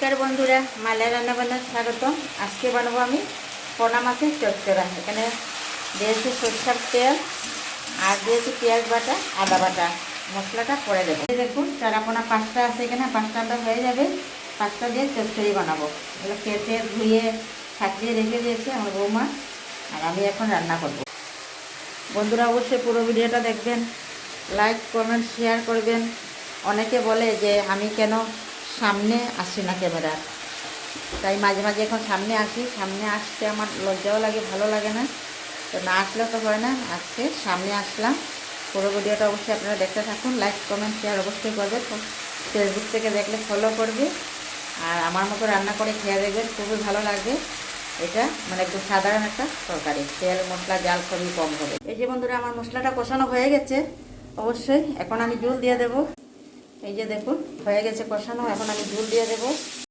নমস্কার বন্ধুরা, মালা রান্না বান্নার স্বাগত। আজকে বানাবো আমি পোনা মাছের চচ্চড়া। এখানে দিয়েছি সরষের তেল আর দিয়েছি পেঁয়াজ বাটা, আদা বাটা। মশলাটা করে দেবো। দেখুন চারাপোনা 5টা আছে, এখানে 5টা হয়ে যাবে। 5টা দিয়ে চচ্চড়ি বানাবো। এগুলো কেটে ধুয়ে সাজিয়ে রেখে দিয়েছে আমার বৌমা, আর আমি এখন রান্না করব। বন্ধুরা অবশ্যই পুরো ভিডিওটা দেখবেন, লাইক কমেন্ট শেয়ার করবেন। অনেকে বলে যে আমি কেন সামনে আসি না ক্যামেরার, তাই মাঝে মাঝে এখন সামনে আসি। সামনে আসতে আমার লজ্জাও লাগে, ভালো লাগে না, তো না আসলেও তো হয় না। আজকে সামনে আসলাম। পুরো ভিডিওটা অবশ্যই আপনারা দেখতে থাকুন, লাইক কমেন্ট শেয়ার অবশ্যই করবে। ফেসবুক থেকে দেখলে ফলো করবে, আর আমার মতো রান্না করে খেয়ে দেখবেন, খুবই ভালো লাগবে। এটা মানে একটু সাধারণ একটা তরকারি, তেল মশলা জাল সবই কম হবে। এই যে বন্ধুরা আমার মশলাটা কষানো হয়ে গেছে অবশ্যই। এখন আমি জল দিয়ে দেবো। এই যে দেখুন হয়ে গেছে কষানো, এখন আমি জল দিয়ে দেবো।